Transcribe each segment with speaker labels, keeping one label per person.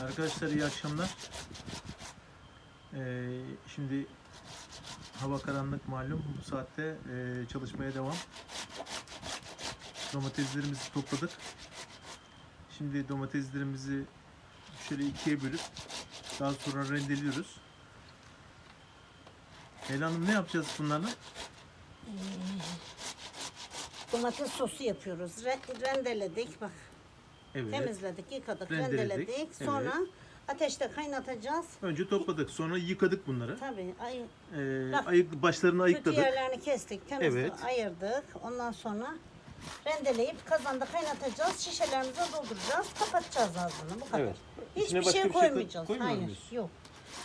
Speaker 1: Arkadaşlar iyi akşamlar. Şimdi hava karanlık malum. Bu saatte çalışmaya devam. Domateslerimizi topladık. Şimdi domateslerimizi şöyle ikiye bölüp daha sonra rendeliyoruz. Leyla Hanım, ne yapacağız bunlarla?
Speaker 2: Domates sosu yapıyoruz. Rendeledik bak.
Speaker 1: Evet.
Speaker 2: Temizledik, yıkadık,
Speaker 1: Rendeledik,
Speaker 2: rendeledik. Sonra ateşte kaynatacağız.
Speaker 1: Önce topladık, sonra yıkadık bunları.
Speaker 2: Tabii.
Speaker 1: Başlarını
Speaker 2: Kötü
Speaker 1: ayıkladık.
Speaker 2: yerlerini kestik, temizledik,
Speaker 1: Evet.
Speaker 2: ayırdık. Ondan sonra rendeleyip kazanda kaynatacağız. Şişelerimize dolduracağız. Kapatacağız ağzını. Bu kadar.
Speaker 1: Evet. İçine
Speaker 2: Hiçbir
Speaker 1: başka
Speaker 2: şey
Speaker 1: bir şey
Speaker 2: koymayacağız.
Speaker 1: koymuyor
Speaker 2: Hayır,
Speaker 1: muyuz?
Speaker 2: yok.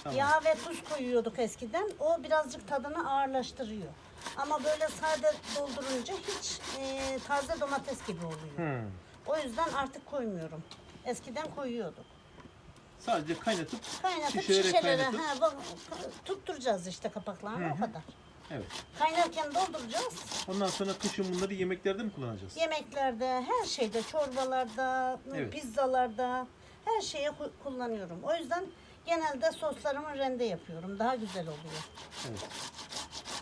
Speaker 1: Tamam.
Speaker 2: Yağ ve tuz koyuyorduk eskiden. O birazcık tadını ağırlaştırıyor. Ama böyle sade doldurunca hiç taze domates gibi oluyor. O yüzden artık koymuyorum. Eskiden koyuyorduk.
Speaker 1: Sadece kaynatıp
Speaker 2: Şişelere
Speaker 1: kaynatıp.
Speaker 2: tutturacağız işte kapaklarını, o kadar.
Speaker 1: Evet.
Speaker 2: Kaynarken dolduracağız.
Speaker 1: Ondan sonra kışın bunları yemeklerde mi kullanacağız?
Speaker 2: Yemeklerde, her şeyde, çorbalarda,
Speaker 1: Evet.
Speaker 2: pizzalarda her şeye kullanıyorum. O yüzden genelde soslarımı rende yapıyorum. Daha güzel oluyor.
Speaker 1: Evet.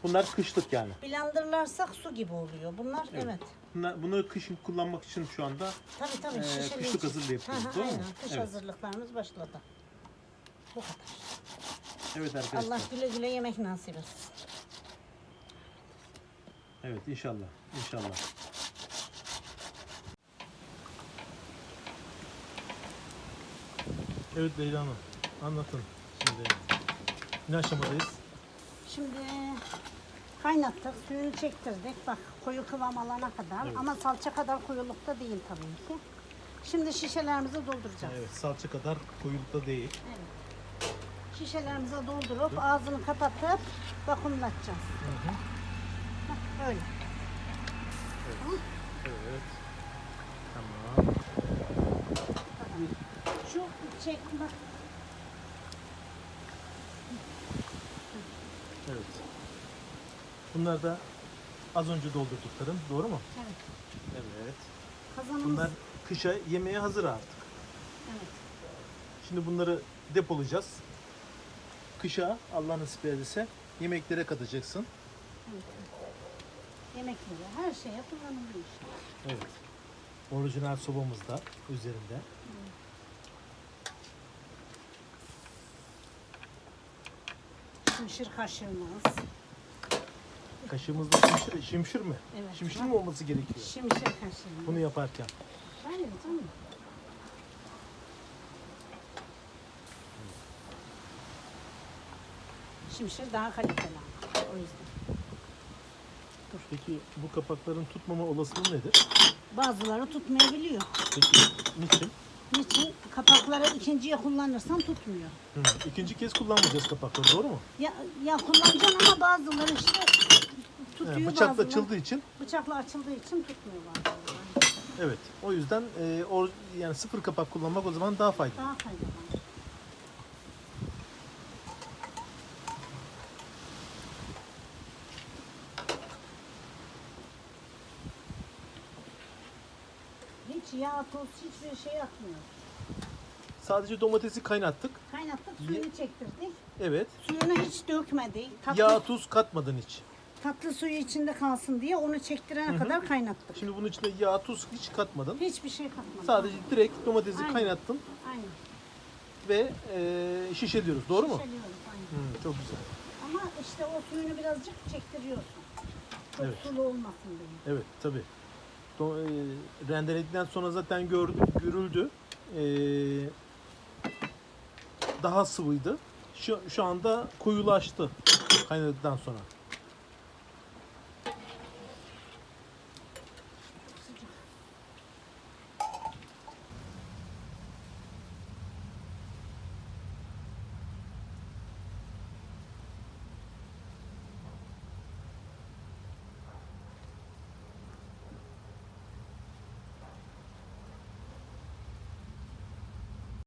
Speaker 1: Bunlar kışlık yani.
Speaker 2: Blenderlarsak su gibi oluyor. Bunlar evet.
Speaker 1: Bunları kışın kullanmak için şu anda
Speaker 2: Tabii şişeli
Speaker 1: kışlık
Speaker 2: için.
Speaker 1: hazırlığı yapıyoruz.
Speaker 2: Hı hı,
Speaker 1: Doğru mu?
Speaker 2: aynen. Kış
Speaker 1: Evet.
Speaker 2: hazırlıklarımız başladı. Bu kadar.
Speaker 1: Evet arkadaşlar.
Speaker 2: Allah güle güle yemek nasip etsin.
Speaker 1: Evet, inşallah. İnşallah. Evet Leyla Hanım, anlatın şimdi. Ne aşamadayız?
Speaker 2: Şimdi kaynattık, suyunu çektirdik. Bak koyu kıvam alana kadar.
Speaker 1: Evet.
Speaker 2: Ama salça kadar koyulukta değil tabii ki. Şimdi şişelerimizi dolduracağız.
Speaker 1: Evet, salça kadar koyulukta değil.
Speaker 2: Evet. Şişelerimize doldurup ağzını kapatıp vakumlatacağız. Hah, öyle. Tamam.
Speaker 1: Evet. Tamam.
Speaker 2: Şu çekme.
Speaker 1: Evet. Bunlar da az önce doldurduklarım, doğru mu?
Speaker 2: Evet.
Speaker 1: Evet.
Speaker 2: Kazanımız.
Speaker 1: Bunlar kışa yemeğe hazır artık.
Speaker 2: Evet.
Speaker 1: Şimdi bunları depolayacağız. Kışa Allah nasip ederse yemeklere katacaksın.
Speaker 2: Evet. Yemeklere, her şeye kullanılıyor işte.
Speaker 1: Evet. Orijinal sobamız da üzerinde.
Speaker 2: Şimşir kaşığımız.
Speaker 1: Kaşığımızda şimşir mi?
Speaker 2: Evet.
Speaker 1: Şimşir mi olması gerekiyor
Speaker 2: Şimşir kaşığımız.
Speaker 1: bunu yaparken?
Speaker 2: Hayır canım. Şimşir daha kaliteli ama, o yüzden.
Speaker 1: Peki bu kapakların tutmama olasılığı nedir?
Speaker 2: Bazıları tutmayabiliyor.
Speaker 1: Peki niçin?
Speaker 2: Niçin? Kapakları ikinciye kullanırsan tutmuyor.
Speaker 1: İkinci kez kullanmayacağız kapakları, doğru mu?
Speaker 2: Ya kullanacaksın ama bazıları işte tutuyor,
Speaker 1: Bıçakla
Speaker 2: bazıları
Speaker 1: açıldığı için.
Speaker 2: bıçakla açıldığı için tutmuyor bazıları.
Speaker 1: Evet. O yüzden yani sıfır kapak kullanmak o zaman daha faydalı.
Speaker 2: Daha faydalı. Hiç yağ, toz, hiçbir şey atmıyor.
Speaker 1: Sadece domatesi kaynattık.
Speaker 2: Kaynattık, suyunu çektirdik.
Speaker 1: Evet.
Speaker 2: Suyunu hiç dökmedik.
Speaker 1: Yağ, tuz katmadın hiç.
Speaker 2: Tatlı suyu içinde kalsın diye onu çektirene kadar kaynattık.
Speaker 1: Şimdi bunun içinde yağ, tuz hiç katmadın.
Speaker 2: Hiçbir şey katmadık.
Speaker 1: Sadece direkt domatesi
Speaker 2: Aynen.
Speaker 1: kaynattın
Speaker 2: Aynen.
Speaker 1: ve şişeliyoruz. Doğru mu?
Speaker 2: Şişeliyoruz, aynen.
Speaker 1: Çok güzel.
Speaker 2: Ama işte o suyunu birazcık çektiriyorsun. Çok
Speaker 1: Evet.
Speaker 2: sulu olmasın diye.
Speaker 1: Evet, tabii. Rendeledikten sonra zaten görüldü. Daha sıvıydı. Şu anda koyulaştı kaynadıktan sonra.